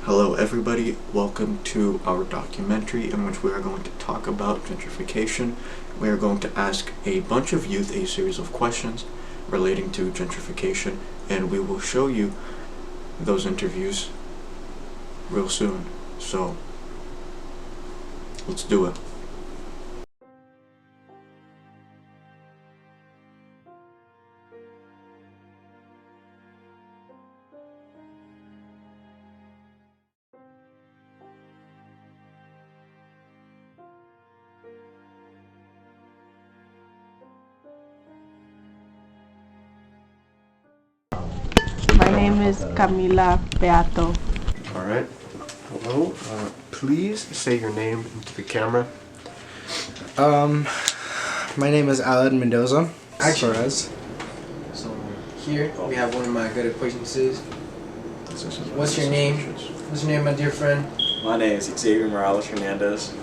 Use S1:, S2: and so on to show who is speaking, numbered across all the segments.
S1: Hello everybody, welcome to our documentary in which we are going to talk about gentrification. We are going to ask a bunch of youth a series of questions relating to gentrification, and we will show you those interviews real soon. So, let's do it.
S2: My name is Camila Beato.
S1: Alright, hello. Please say your name into the camera.
S3: My name is Alan Mendoza. Suarez.
S4: So here we have one of my good acquaintances. What's your name? What's your name, my dear friend?
S5: My name is Xavier Morales Hernandez.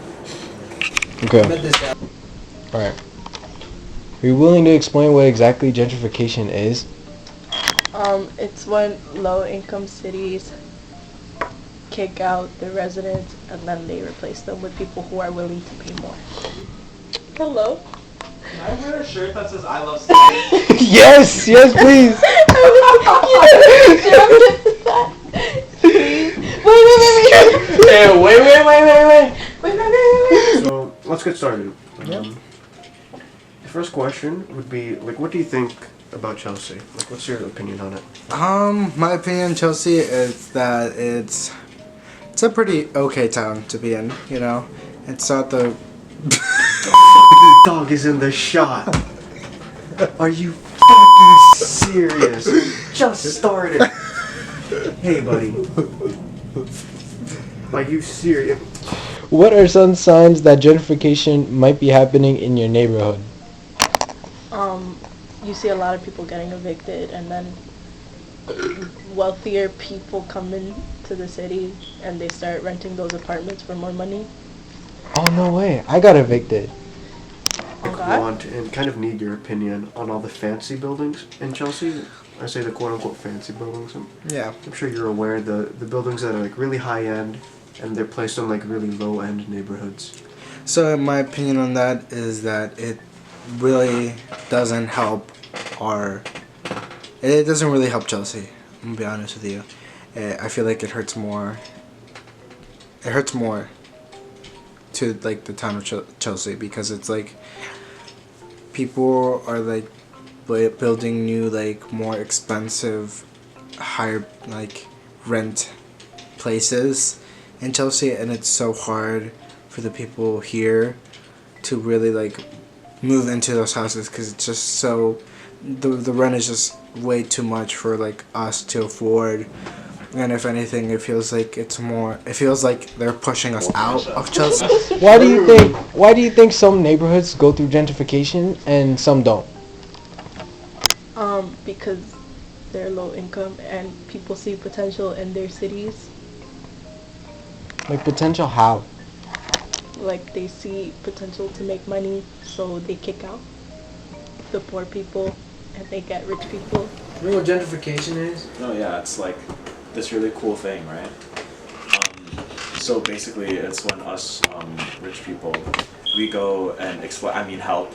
S6: Okay.
S4: Met this guy.
S6: Alright. Are you willing to explain what exactly gentrification is?
S2: It's when low-income cities kick out the residents and then they replace them with people who are willing to pay more. Hello?
S5: Can I wear a shirt that says I love Steve?
S6: Yes, please.
S2: Wait.
S1: So, let's get started. The first question would be, what do you think about Chelsea? What's your opinion on it?
S3: My opinion, Chelsea, is that it's a pretty okay town to be in. You know, it's not the
S1: The dog is in the shot. Are you fucking serious? We just started. Hey, buddy. Are you serious?
S6: What are some signs that gentrification might be happening in your neighborhood?
S2: You see a lot of people getting evicted and then wealthier people come into the city and they start renting those apartments for more money.
S6: Oh, no way. I got evicted.
S1: I want and kind of need your opinion on all the fancy buildings in Chelsea. I say the quote-unquote fancy buildings.
S3: yeah.
S1: I'm sure you're aware the buildings that are really high-end and they're placed on really low-end neighborhoods.
S3: So my opinion on that is that it really doesn't help it doesn't really help Chelsea. I'm gonna be honest with you. I feel like it hurts more. It hurts more to the town of Chelsea because it's people are building new more expensive, higher rent places in Chelsea, and it's so hard for the people here to really move into those houses because it's just so the rent is just way too much for us to afford. And if anything, it feels like they're pushing us out of Chelsea.
S6: Why do you think some neighborhoods go through gentrification and some don't?
S2: Because they're low income and people see potential in their cities.
S6: Like potential how?
S2: They see potential to make money, so they kick out the poor people and they get rich people.
S4: You know what gentrification is?
S5: Oh yeah, it's like this really cool thing, right? So basically, it's when us rich people, we go and help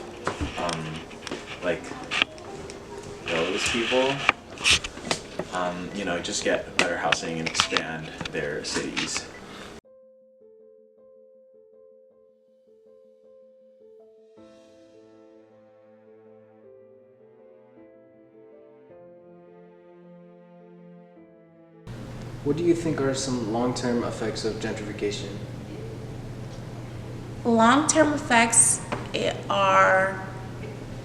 S5: those people, just get better housing and expand their cities.
S4: What do you think are some long-term effects of gentrification?
S7: Long-term effects are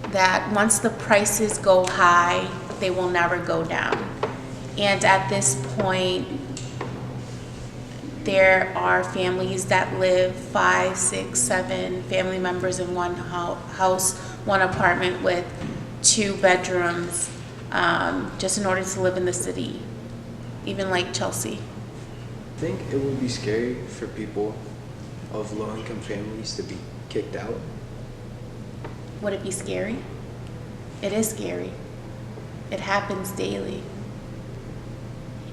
S7: that once the prices go high, they will never go down. And at this point, there are families that live 5, 6, 7 family members in one house, one apartment with 2 bedrooms, just in order to live in the city, even like Chelsea.
S8: I think it would be scary for people of low-income families to be kicked out.
S7: Would it be scary? It is scary. It happens daily.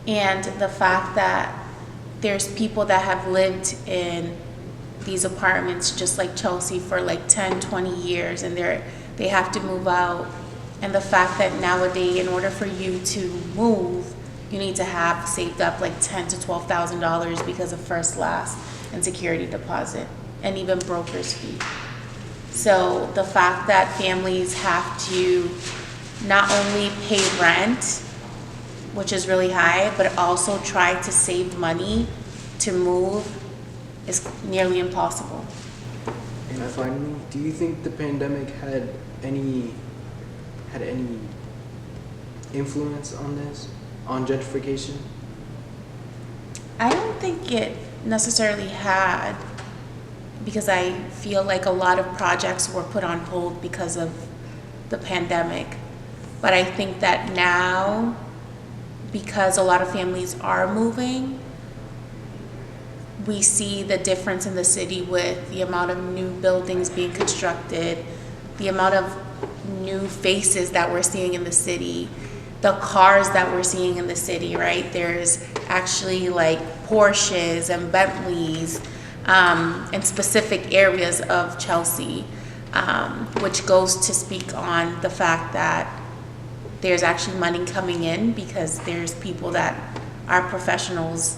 S7: And the fact that there's people that have lived in these apartments just like Chelsea for like 10, 20 years, and they have to move out. And the fact that nowadays, in order for you to move, you need to have saved up like $10,000 to $12,000 because of first, last, and security deposit, and even broker's fee. So the fact that families have to not only pay rent, which is really high, but also try to save money to move is nearly impossible.
S8: And finally, do you think the pandemic had any influence on this, on gentrification?
S7: I don't think it necessarily had, because I feel like a lot of projects were put on hold because of the pandemic. But I think that now, because a lot of families are moving, we see the difference in the city with the amount of new buildings being constructed, the amount of new faces that we're seeing in the city, the cars that we're seeing in the city, right? There's actually like Porsches and Bentleys in specific areas of Chelsea, which goes to speak on the fact that there's actually money coming in because there's people that are professionals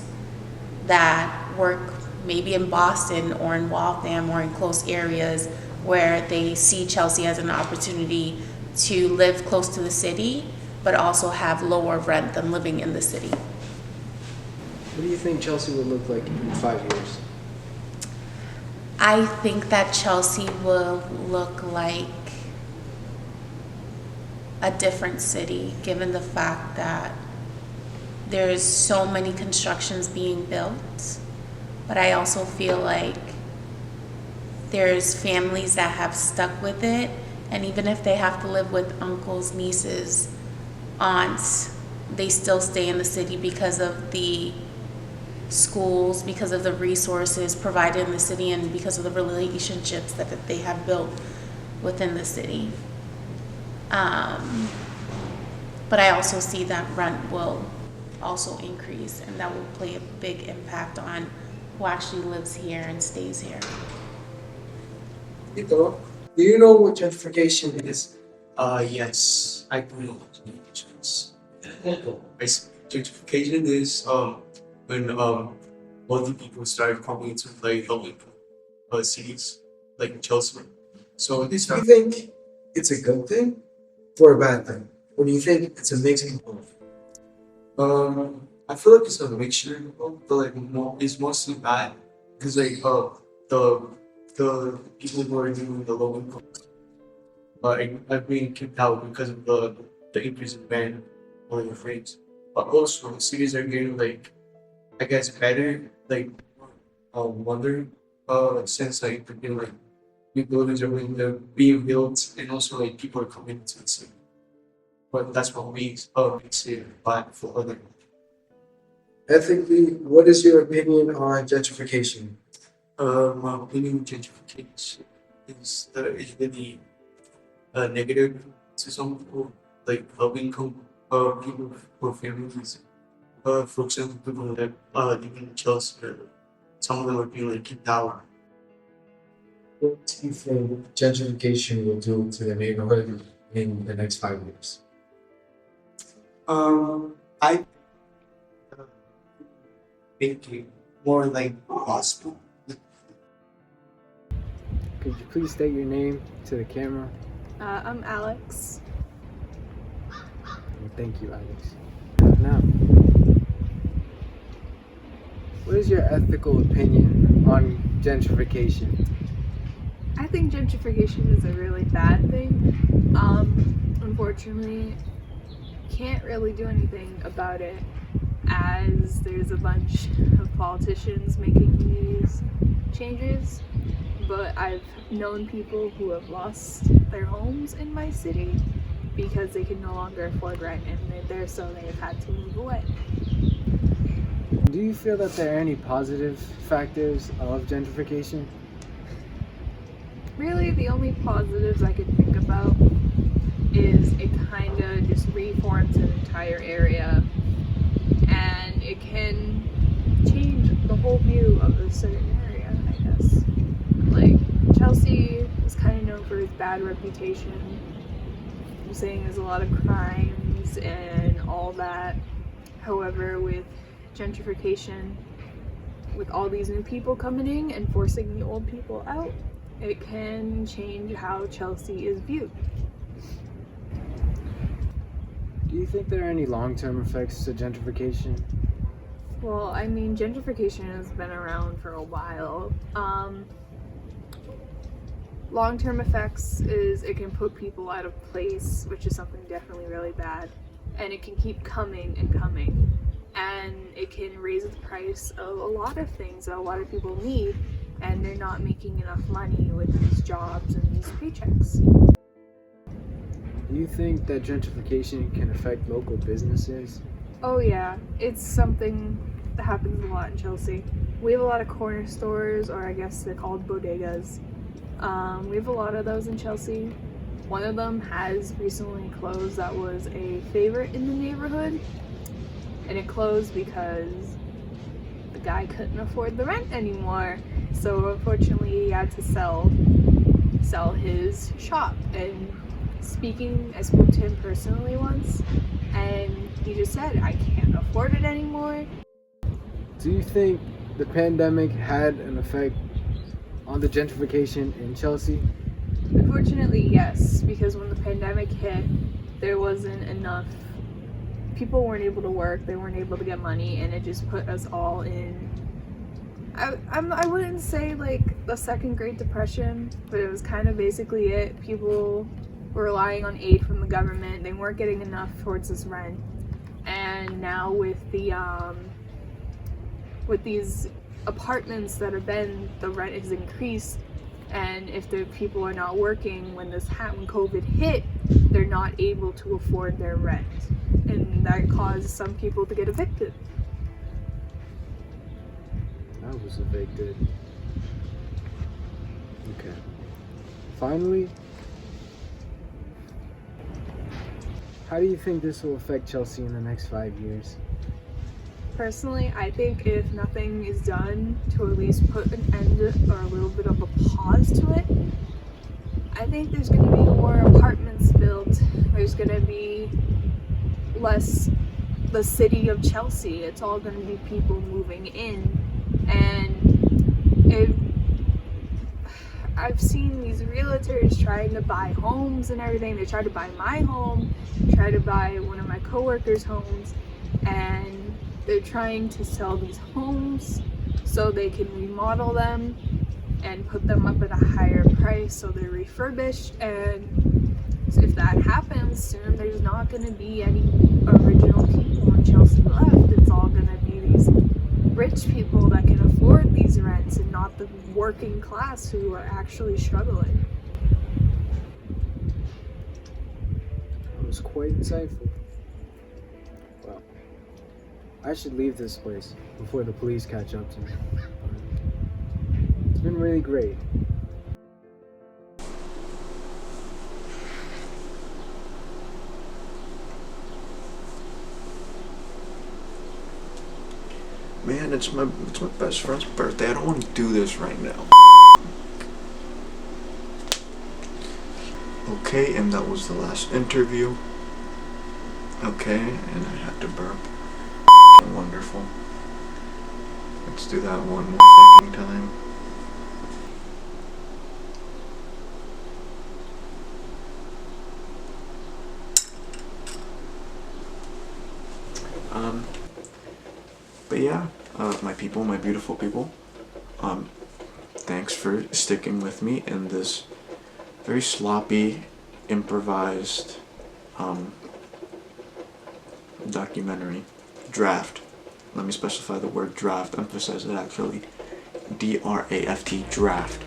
S7: that work maybe in Boston or in Waltham or in close areas where they see Chelsea as an opportunity to live close to the city, but also have lower rent than living in the city.
S8: What do you think Chelsea will look like in 5 years?
S7: I think that Chelsea will look like a different city, given the fact that there's so many constructions being built, but I also feel like there's families that have stuck with it, and even if they have to live with uncles, nieces, aunts, they still stay in the city because of the schools, because of the resources provided in the city, and because of the relationships that they have built within the city. But I also see that rent will also increase, and that will play a big impact on who actually lives here and stays here.
S9: Do you know what gentrification is?
S10: Yes, I do know what gentrification is. Gentrification is when wealthy people started coming into like low income cities like Chelsea. So they
S9: Do you
S10: start.
S9: think it's a good thing or a bad thing? Or do you think it's a mix of both?
S10: I feel like it's a mixture of both, but like it's mostly bad because like the people who are doing the low income are being kicked out because of the increase in rent or the rates. But also cities are getting like I guess better like wonder since like new buildings are being built and also like people are coming into the city. But that's what makes it bad for other.
S9: Ethically, what is your opinion on gentrification?
S10: My opinion on gentrification is that it's really negative to some people, like low income people or families. For example, people that live in Chelsea, some of them are being like kicked out.
S9: What do you think gentrification will do to the neighborhood in the next 5 years?
S10: I think it more like possible.
S8: Could you please state your name to the camera?
S2: I'm Alex.
S8: Thank you, Alex. Now, what is your ethical opinion on gentrification?
S11: I think gentrification is a really bad thing. Unfortunately, can't really do anything about it as there's a bunch of politicians making these changes. But I've known people who have lost their homes in my city because they can no longer afford rent, and so they've had to move away.
S8: Do you feel that there are any positive factors of gentrification?
S11: Really, the only positives I could think about is it kind of just reforms an entire area, and it can change of a certain area, I guess. Like, Chelsea is kind of known for its bad reputation. I'm saying there's a lot of crimes and all that. However, with gentrification, with all these new people coming in and forcing the old people out, it can change how Chelsea is viewed.
S8: Do you think there are any long-term effects to gentrification?
S11: Well, I mean, gentrification has been around for a while. Long-term effects is it can put people out of place, which is something definitely really bad. And it can keep coming and coming. And it can raise the price of a lot of things that a lot of people need, and they're not making enough money with these jobs and these paychecks.
S8: Do you think that gentrification can affect local businesses?
S11: Oh yeah, it's something that happens a lot in Chelsea. We have a lot of corner stores, or I guess they're called bodegas. We have a lot of those in Chelsea. One of them has recently closed that was a favorite in the neighborhood. And it closed because the guy couldn't afford the rent anymore. So unfortunately he had to sell his shop. And I spoke to him personally once, and he just said, I can't afford it anymore.
S8: Do you think the pandemic had an effect on the gentrification in Chelsea?
S11: Unfortunately, yes, because when the pandemic hit, there wasn't enough. People weren't able to work, they weren't able to get money, and it just put us all in, I wouldn't say like the second Great Depression, but it was kind of basically it. People were relying on aid from the government, they weren't getting enough towards this rent. And now with these apartments that have been, the rent has increased, and if the people are not working when COVID hit, they're not able to afford their rent. And that caused some people to get evicted.
S8: I was evicted. Okay. Finally, how do you think this will affect Chelsea in the next 5 years?
S11: Personally, I think if nothing is done to at least put an end or a little bit of a pause to it, I think there's going to be more apartments built. There's going to be less the city of Chelsea. It's all going to be people moving in. And I've seen these realtors trying to buy homes and everything. They tried to buy my home, tried to buy one of my coworkers' homes, and they're trying to sell these homes so they can remodel them and put them up at a higher price so they're refurbished. And if that happens, soon there's not going to be any original people in Chelsea left. It's all going to be these rich people that can afford these rents and not the working class who are actually struggling.
S8: That was quite insightful. Well, I should leave this place before the police catch up to me. It's been really great.
S1: Man, it's my best friend's birthday. I don't want to do this right now. Okay, and that was the last interview. Okay, and I had to burp. Wonderful. Let's do that one more fucking time. But yeah, my people, my beautiful people, thanks for sticking with me in this very sloppy, improvised documentary draft. Let me specify the word draft, emphasize it actually. D-R-A-F-T, draft.